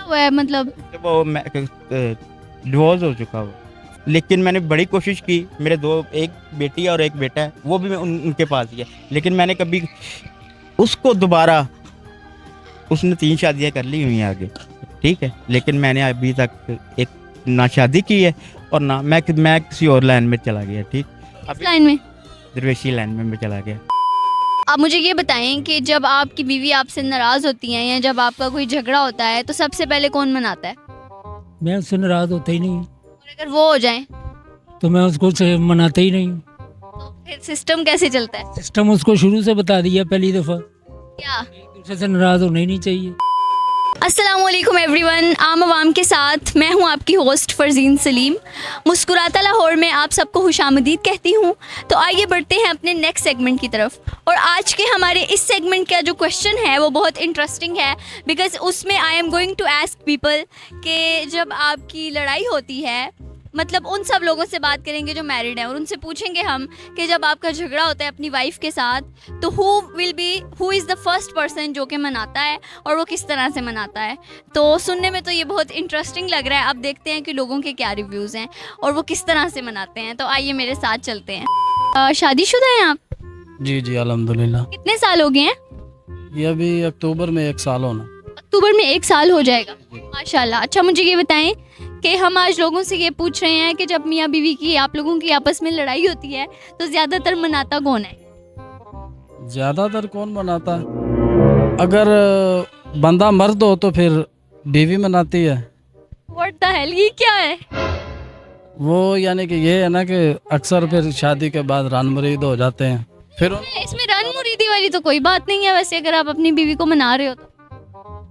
हुआ है मतलब? जब वो डिवोर्स हो चुका वो, लेकिन मैंने बड़ी कोशिश की। मेरे दो, एक बेटी और एक बेटा है, वो भी मैं उनके पास ही है, लेकिन मैंने कभी उसको दोबारा, उसने 3 शादियां कर ली हुई हैं आगे, ठीक है, लेकिन मैंने अभी तक एक ना शादी की है और ना मैं किसी और लाइन में चला गया, ठीक। इस अभी लाइन में? दरवेशी लाइन में मैं चला गया। आप मुझे ये बताएं कि जब आपकी बीवी आपसे नाराज़ होती हैं या जब आपका कोई झगड़ा होता है तो सबसे पहले कौन मनाता है? मैं उससे नाराज़ होता ही नहीं, और अगर वो हो जाए तो मैं उसको से मनाता ही नहीं। तो फिर सिस्टम कैसे चलता है? सिस्टम उसको शुरू से बता दिया पहली दफ़ा, क्या? एक दूसरे से नाराज़ होना ही नहीं चाहिए। अस्सलामुअलैकुम एवरीवन, आम आवाम के साथ मैं हूं आपकी होस्ट फरजीन सलीम। मुस्कुराता लाहौर में आप सबको खुशामदीद कहती हूं। तो आइए बढ़ते हैं अपने नेक्स्ट सेगमेंट की तरफ। और आज के हमारे इस सेगमेंट का जो क्वेश्चन है वो बहुत इंटरेस्टिंग है, बिकॉज उसमें I am going to ask people कि जब आपकी लड़ाई होती है, मतलब उन सब लोगों से बात करेंगे जो मैरिड हैं और उनसे पूछेंगे हम कि जब आपका झगड़ा होता है अपनी वाइफ के साथ तो who is the first person जो कि मनाता है और वो किस तरह से मनाता है। तो सुनने में तो ये बहुत इंटरेस्टिंग लग रहा है। अब देखते हैं कि लोगों के क्या रिव्यूज़ हैं और वो किस तरह से मनाते हैं। तो आइए मेरे साथ चलते हैं। शादीशुदा हैं आप? जी जी अल्हम्दुलिल्लाह। कितने साल हो गए हैं? ये अभी अक्टूबर में 1 साल होना। अक्टूबर में 1 साल हो जाएगा, माशाल्लाह। अच्छा, मुझे ये बताएं कि हम आज लोगों से ये पूछ रहे हैं कि जब मियाँ बीवी की, आप लोगों की आपस में लड़ाई होती है तो ज़्यादातर मनाता कौन है? ज़्यादातर कौन मनाता है? अगर बंदा मर्द हो तो फिर बीवी मनाती है। व्हाट द हेल, ये क्या है? वो यानी कि ये है ना कि अक्सर फिर शादी के बाद रान मुरीद हो जाते हैं। फिर इसमें रन मुरीदी वाली तो कोई बात नहीं है वैसे, अगर आप अपनी बीवी को मना रहे हो तो।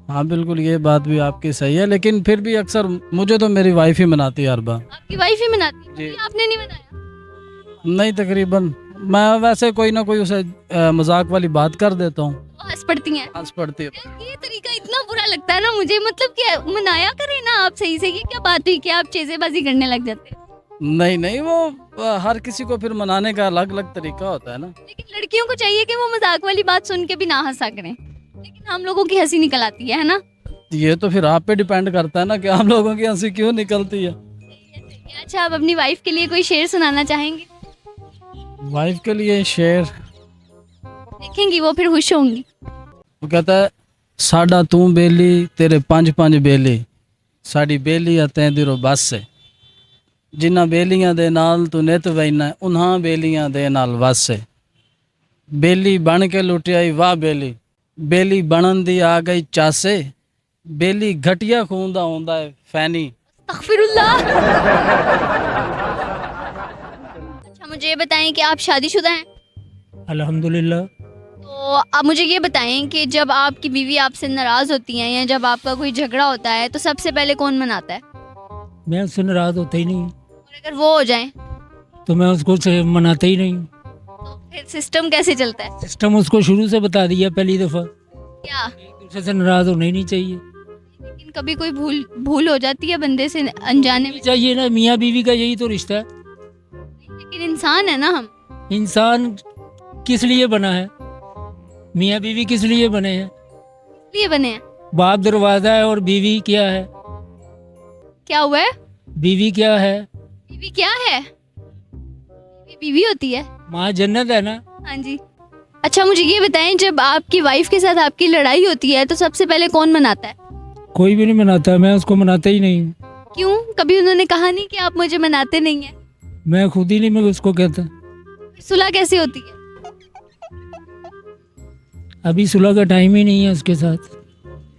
हाँ बिल्कुल, ये बात भी आपकी सही है, लेकिन फिर भी अक्सर मुझे तो मेरी वाइफ ही मनाती है हर बार। आपकी वाइफ ही मनाती है? जी। ये आपने नहीं बताया? नहीं, तकरीबन मैं वैसे कोई ना कोई उसे मजाक वाली बात कर देता हूँ, वो हंस पड़ती हैं? हंस पड़ती है। ये तरीका इतना बुरा लगता है ना मुझे, मतलब कि मनाया करें ना आप सही से। ये क्या बात हुई कि आप चेज़ेबाजी करने लग जाते हैं? नहीं नहीं, वो हर किसी को फिर मनाने का अलग अलग तरीका होता है ना। लेकिन लड़कियों को चाहिए कि वो मजाक वाली बात सुन के भी ना हंसा करें, लेकिन हम लोगों की हंसी निकल आती है ना? ये तो फिर आप पे डिपेंड करता है ना कि हम लोगों की हंसी क्यों निकलती है। अच्छा, आप अपनी वाइफ के लिए कोई शेर सुनाना चाहेंगे? वाइफ के लिए शेर? देखेंगी वो फिर खुश होंगी। वो कहता है, साडा तू बेली तेरे 5 बेली, साड़ी बेली आ तैंदिरो बस से, जिन्ना बेलियां दे नाल तू नित वैना उन्हां बेलियां दे नाल वस से, बेली बन के लुटियाई वाह बेली, बेली बनन दी आ गई चासे, बेली घटिया खून दा होंदा है फैनी। अस्तगफिरुल्लाह। अच्छा, मुझे ये बताएं कि आप शादीशुदा हैं? अल्हम्दुलिल्लाह। तो आप मुझे ये बताएं कि जब आपकी बीवी आपसे नाराज़ होती हैं या जब आपका कोई झगड़ा होता है तो सबसे पहले कौन मनाता है? मैं उससे नाराज़ होता ही नहीं, और अगर वो हो जाए तो मैं उसको से मनाता ही नहीं। तो फिर सिस्टम कैसे चलता है? सिस्टम उसको शुरू से बता दिया पहली दफ़ा, क्या? एक दूसरे से नाराज़ होना ही नहीं चाहिए। लेकिन कभी कोई भूल हो जाती है बंदे से अनजाने में। चाहिए ना, मियाँ बीवी का यही तो रिश्ता है। लेकिन इंसान है ना हम। इंसान किस लिए बना है? मियाँ बीवी किस लिए बने हैं? लिए बने हैं। बाप दरवाज़ा है और बीवी क्या है? क्या हुआ है? बीवी क्या है? बीवी क्या है? बीवी होती है। माँ जन्नत है ना। हाँ जी। अच्छा, मुझे ये बताएं, जब आपकी वाइफ के साथ आपकी लड़ाई होती है तो सबसे पहले कौन मनाता है? कोई भी नहीं मनाता, मैं उसको मनाता ही नहीं। क्यों? कभी उन्होंने कहा नहीं कि आप मुझे मनाते नहीं हैं? मैं खुद ही नहीं, मैं उसको कहता। सुलह कैसे होती है? अभी सुलह का टाइम ही नहीं है उसके साथ।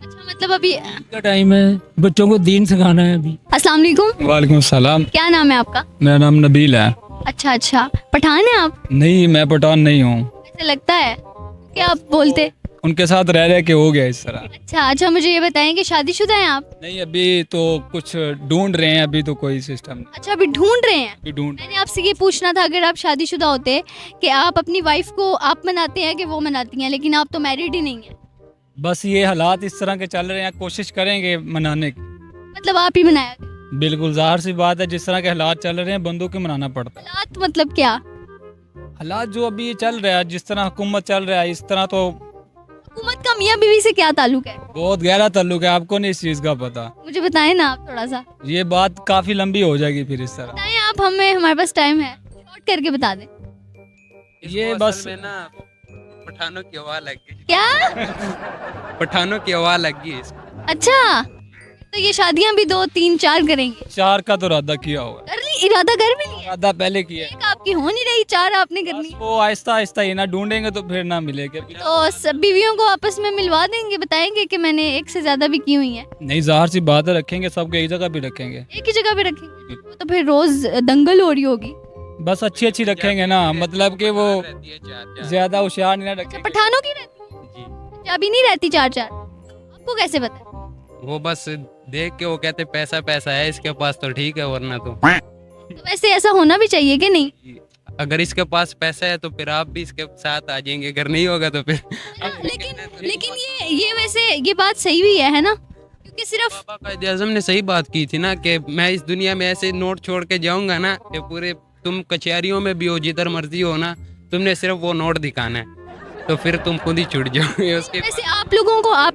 अच्छा, मतलब अभी। का टाइम है, बच्चों को दीन सिखाना है अभी। अस्सलाम वालेकुम। वालेकुम सलाम। क्या नाम है आपका? मेरा नाम नबील है। अच्छा, पठान है आप? नहीं, मैं पठान नहीं हूँ। ऐसा लगता है क्या आप बोलते? उनके साथ रह रह के हो गया इस तरह। अच्छा, मुझे ये बताएं कि शादीशुदा हैं आप? नहीं, अभी तो कुछ ढूंढ रहे हैं, अभी तो कोई सिस्टम नहीं। अच्छा, अभी ढूंढ रहे हैं। अभी ढूंढ। मैंने आपसे ये पूछना था, अगर आप शादीशुदा होते कि आप अपनी वाइफ को आप मनाते हैं कि वो मनाती हैं, लेकिन आप तो मैरिड ही नहीं हैं। बस ये हालात इस तरह के चल रहे हैं, कोशिश करेंगे मनाने की। मतलब आप ही मनाया? बिल्कुल जाहिर सी बात है, जिस तरह के हालात चल रहे हैं बंदों के मनाना पड़ता है। हालात मतलब क्या? हालात जो अभी चल रहा है, जिस तरह हुकूमत चल रहा है इस तरह तो हुकूमत का मियाँ बीवी से क्या ताल्लुक है? बहुत गहरा ताल्लुक है, आपको नहीं इस चीज़ का पता। मुझे बताएं ना आप थोड़ा सा। ये बात काफ़ी लंबी हो जाएगी फिर इस तरह। बताएं आप हमें, हमारे पास टाइम है, शॉर्ट करके बता दें। ये इसको बस असल में ना पठानों की हवा लग गई, क्या? पठानों की हवा लग गई इसको। अच्छा, तो ये शादियां भी 2 3 4 करेंगे? 4 का तो इरादा किया हुआ है। कर ली, इरादा कर भी लिया? इरादा पहले किया है। एक आपकी हो नहीं रही, 4 आपने करनी। बस वो आहिस्ता आहिस्ता ही ना ढूंढेंगे तो फिर ना मिलेगा। तो सब बीवियों को आपस में मिलवा देंगे, बताएंगे कि मैंने एक से ज्यादा भी की हुई है। नहीं, ज़ाहिर सी बात है, रखेंगे सबको एक जगह भी रखेंगे। एक ही जगह पे रखेंगे तो फिर रोज दंगल हो रही होगी। बस अच्छी अच्छी रखेंगे ना, मतलब कि वो रहती है चार। ज्यादा होशियार नहीं ना रखेंगे। पठानों की रहती है, जी, पंजाबी नहीं रहती 4 4। आपको कैसे पता है? वो बस देख के वो कहते पैसा पैसा है इसके पास तो ठीक है, वरना तो तो वैसे ऐसा होना भी चाहिए कि नहीं? अगर इसके पास पैसा है तो फिर आप भी इसके साथ आ जाएंगे, अगर नहीं होगा तो फिर लेकिन ये वैसे ये बात सही भी है ना, क्योंकि सिर्फ बाबा कायदे आज़म ने सही बात की थी ना कि मैं इस दुनिया में ऐसे नोट छोड़ के जाऊंगा ना कि पूरे तुम कचहरियों में भी हो, जिधर मर्जी हो ना, तुमने सिर्फ वो नोट दिखाना है, तो फिर तुम खुद ही छूट जाओगे उसके। वैसे आप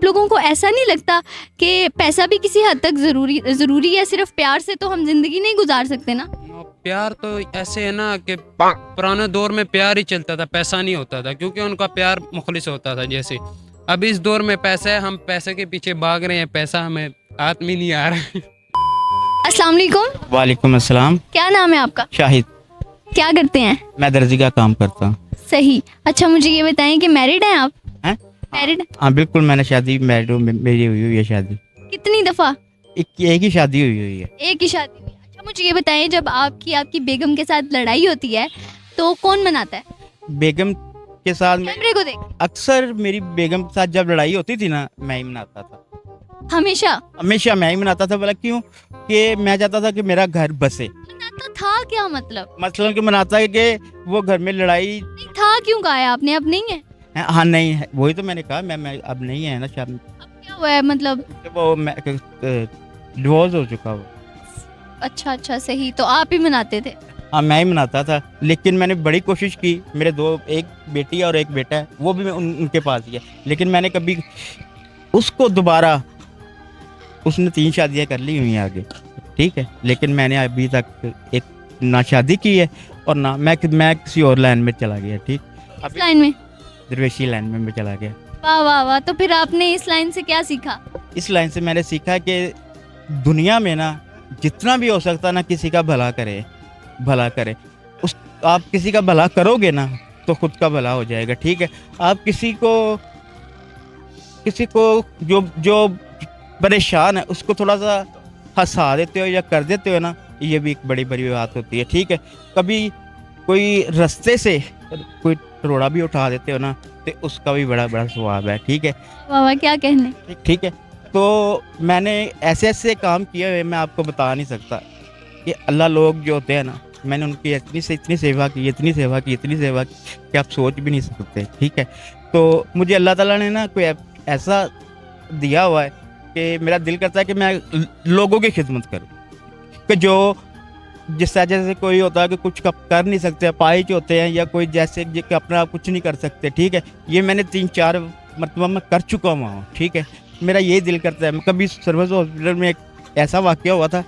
लोगों को ऐसा नहीं लगता कि पैसा भी किसी हद तक जरूरी है? सिर्फ प्यार से तो हम जिंदगी नहीं गुजार सकते ना। प्यार तो ऐसे है ना कि पुराने दौर में प्यार ही चलता था, पैसा नहीं होता था, क्योंकि उनका प्यार मुखलिस होता था। जैसे अब इस दौर में पैसा है, हम पैसे के पीछे भाग रहे हैं, पैसा हमें हाथ में नहीं आ रहा है। अस्सलाम वालेकुम। वालेकुम अस्सलाम। क्या नाम है आपका? शाहिद। क्या करते हैं? मैं दर्जी का काम करता हूँ। सही। अच्छा, मुझे ये बताएं कि मैरिड हैं आप? हैं? मैरिड? हाँ बिल्कुल, मैंने शादी मैरिड हूँ, मेरी हुई है शादी। कितनी दफा? एक ही शादी हुई है। एक ही शादी हुई। अच्छा, मुझे ये बताएं, जब आपकी बेगम के साथ लड़ाई होती है तो कौन मनाता है? बेगम के साथ कैमरे को देख। अक्सर मेरी बेगम के साथ जब लड़ाई होती थी ना, मैं ही मनाता था। हमेशा हमेशा मैं ही मनाता था। बोला क्यों? कि मैं चाहता था कि मेरा घर बसे। मनाता था क्या मतलब? मसलन कि मनाता है कि वो घर में लड़ाई। नहीं था क्यों कहा है आपने? अब नहीं है? हाँ नहीं है, वही तो मैंने कहा, मैं अब नहीं है ना शादी। अब क्या हुआ है मतलब? वो डिवोर्स हो चुका वो। अच्छा अच्छा, सही। तो आप ही मनाते थे? हाँ मैं ही मनाता था, लेकिन मैंने बड़ी कोशिश की। मेरे एक बेटी और एक बेटा है, वो भी उनके पास ही है, लेकिन मैंने कभी उसको दोबारा, उसने 3 शादियाँ कर ली हुई हैं आगे, ठीक है, लेकिन मैंने अभी तक एक ना शादी की है और ना मैं किसी और लाइन में चला गया। ठीक, इस लाइन में? दरवेशी लाइन में मैं चला गया। वाह वाह वाह। तो फिर आपने इस लाइन से क्या सीखा? इस लाइन से मैंने सीखा कि दुनिया में ना जितना भी हो सकता ना, किसी का भला करे। आप किसी का भला करोगे ना तो खुद का भला हो जाएगा। ठीक है, आप किसी को जो परेशान है उसको थोड़ा सा हंसा देते हो या कर देते हो ना, ये भी एक बड़ी बड़ी बात होती है। ठीक है, कभी कोई रास्ते से कोई रोड़ा भी उठा देते हो ना, तो उसका भी बड़ा बड़ा स्वभाव है। ठीक है, वाह वाह, क्या कहने। ठीक है। तो मैंने ऐसे काम किए हुए मैं आपको बता नहीं सकता कि अल्लाह लोग जो होते हैं ना, मैंने उनकी इतनी सेवा की कि आप सोच भी नहीं सकते। ठीक है, तो मुझे अल्लाह ताला ने ना कोई ऐसा दिया हुआ है कि मेरा दिल करता है कि मैं लोगों की खिदमत करूं, कि जो जिस तरह जैसे कोई होता है कि कुछ कर नहीं सकते, अपाहिज होते हैं, या कोई जैसे कि अपना कुछ नहीं कर सकते। ठीक है, ये मैंने 3-4 मरतबा मैं कर चुका हूँ। ठीक है, मेरा यही दिल करता है। कभी सर्विस हॉस्पिटल में एक ऐसा वाक़या हुआ था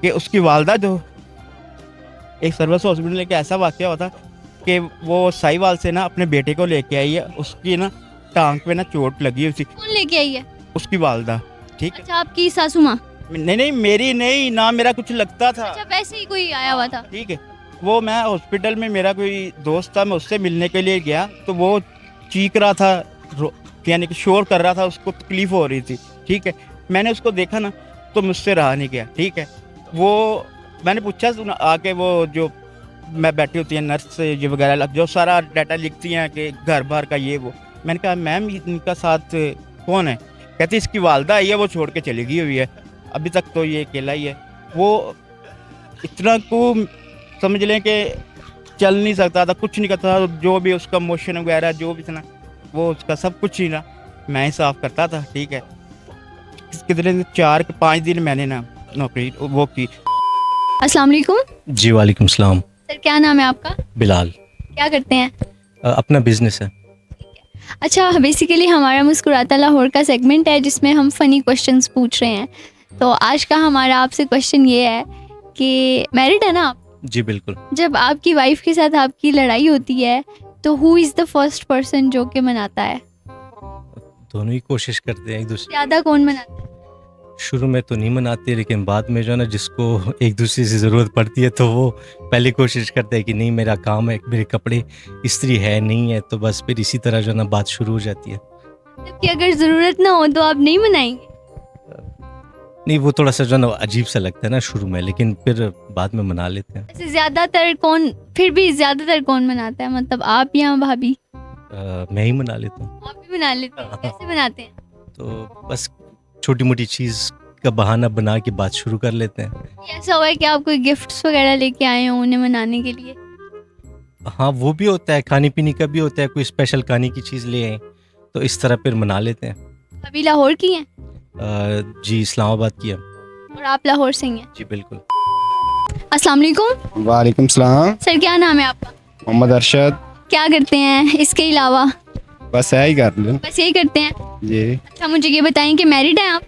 कि उसकी वालदा जो एक सर्विस हॉस्पिटल में एक ऐसा वाक़या हुआ था कि वो साहिवाल से ना अपने बेटे को लेके आई है, उसकी ना टांग पे ना चोट लगी हुई थी। कौन लेके आई है? उसकी वालदा। ठीक है, अच्छा, आपकी सासू माँ? नहीं मेरी नहीं ना, मेरा कुछ लगता था। अच्छा, वैसे ही कोई आया हुआ था? ठीक है, वो मैं हॉस्पिटल में, मेरा कोई दोस्त था, मैं उससे मिलने के लिए गया, तो वो चीख रहा था, यानी कि शोर कर रहा था, उसको तकलीफ हो रही थी। ठीक है, मैंने उसको देखा ना तो मुझसे रहा नहीं गया। ठीक है, वो मैंने पूछा सुना आके, वो जो मैं बैठी होती है नर्स ये वगैरह, जो सारा डाटा लिखती हैं कि घर बार का ये वो। मैंने कहा मैम इनका साथ कौन है? कहती इसकी वालदा आई है, वो छोड़ के चली गई हुई है, अभी तक तो ये अकेला ही है। वो इतना को समझ लें कि चल नहीं सकता था, कुछ नहीं करता था, जो भी उसका मोशन वगैरह जो भी था ना, वो उसका सब कुछ ही ना मैं ही साफ़ करता था। ठीक है, कितने 4-5 दिन मैंने ना नौकरी वो की। अस्सलाम वालेकुम। जी वालेकुम सलाम। सर, क्या नाम है आपका? बिलाल। क्या करते हैं? अपना बिजनेस है। अच्छा, बेसिकली हमारा मुस्कुराता लाहौर का सेगमेंट है जिसमें हम फ़नी क्वेश्चंस पूछ रहे हैं। तो आज का हमारा आपसे क्वेश्चन ये है कि मैरिड है ना आप? जी बिल्कुल। जब आपकी वाइफ के साथ आपकी लड़ाई होती है तो who is the first person जो कि मनाता है? दोनों ही कोशिश करते हैं एक दूसरे। ज़्यादा कौन मनाता है? शुरू में तो नहीं मनाते, लेकिन बाद में जो है ना, जिसको एक दूसरे से ज़रूरत पड़ती है तो वो पहले कोशिश करते हैं कि नहीं मेरा काम है, मेरे कपड़े इस्त्री है नहीं है, तो बस फिर इसी तरह जो है ना बात शुरू हो जाती है। जबकि अगर ज़रूरत ना हो तो आप नहीं मनाएंगे? नहीं, वो थोड़ा सा जो है ना अजीब सा लगता है ना शुरू में, लेकिन फिर बाद में मना लेते हैं। ऐसे ज़्यादातर कौन, फिर भी ज़्यादातर कौन मनाता है, मतलब आप या भाभी? मैं ही मना लेता हूँ। आप भी मना लेते हैं? कैसे बनाते हैं? तो बस छोटी मोटी चीज़ का बहाना बना के बात शुरू कर लेते हैं। ये ऐसा हुआ है कि आप कोई गिफ्ट्स वगैरह लेके आए हो उन्हें मनाने के लिए? हाँ, वो भी होता है, खाने पीने का भी होता है, कोई स्पेशल खाने की चीज़ ले आए तो इस तरह फिर मना लेते हैं। अभी लाहौर की हैं जी इस्लामाबाद की है। और आप लाहौर से ही हैं? जी बिल्कुल। अस्सलाम वालेकुम वालेकुम सलाम। सर, क्या नाम है आपका? मोहम्मद अरशद। क्या करते हैं इसके अलावा? बस है ही कर लें बस यही करते हैं? जी। अच्छा, मुझे ये बताएं कि मैरिड हैं आप?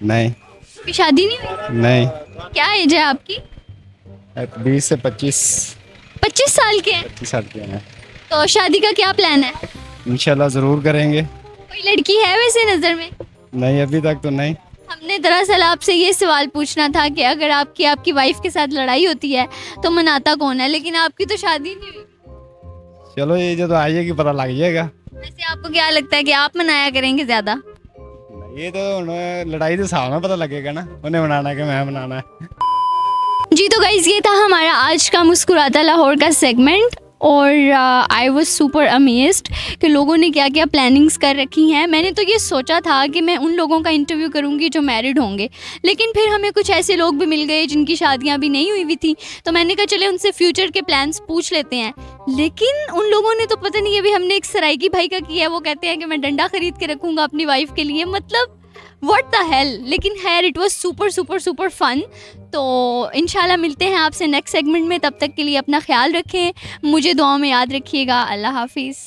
नहीं अभी शादी नहीं हुई? नहीं। क्या एज है आपकी? 20 से 25 25 साल के हैं? 25 साल के हैं। तो शादी का क्या प्लान है? इंशाल्लाह ज़रूर करेंगे। कोई लड़की है वैसे नज़र में? नहीं, अभी तक तो नहीं। हमने दरअसल आपसे ये सवाल पूछना था कि अगर आपकी वाइफ के साथ लड़ाई होती है तो मनाता कौन है, लेकिन आपकी तो शादी नहीं हुई। चलो ये जो तो आइएगी पता लग जाएगा। वैसे आपको क्या लगता है कि आप मनाया करेंगे ज़्यादा? ये तो उन्हें लड़ाई के सामने पता लगेगा ना, उन्हें बनाना है कि मैं बनाना है। जी, तो गाइज़ ये था हमारा आज का मुस्कुराता लाहौर का सेगमेंट और आई वॉज सुपर अमेज्ड कि लोगों ने क्या क्या प्लानिंग्स कर रखी हैं। मैंने तो ये सोचा था कि मैं उन लोगों का इंटरव्यू करूंगी जो मैरिड होंगे, लेकिन फिर हमें कुछ ऐसे लोग भी मिल गए जिनकी शादियां भी नहीं हुई थी, तो मैंने कहा चले उनसे फ्यूचर के प्लान्स पूछ लेते हैं। लेकिन उन लोगों ने तो पता नहीं, अभी हमने एक सराइकी भाई का किया है, वो कहते हैं कि मैं डंडा खरीद के रखूँगा अपनी वाइफ के लिए, मतलब व्हाट द हेल। लेकिन खैर it was super super super fun. तो इंशाल्लाह मिलते हैं आपसे नेक्स्ट सेगमेंट में, तब तक के लिए अपना ख्याल रखें, मुझे दुआओं में याद रखिएगा। अल्लाह हाफिज़।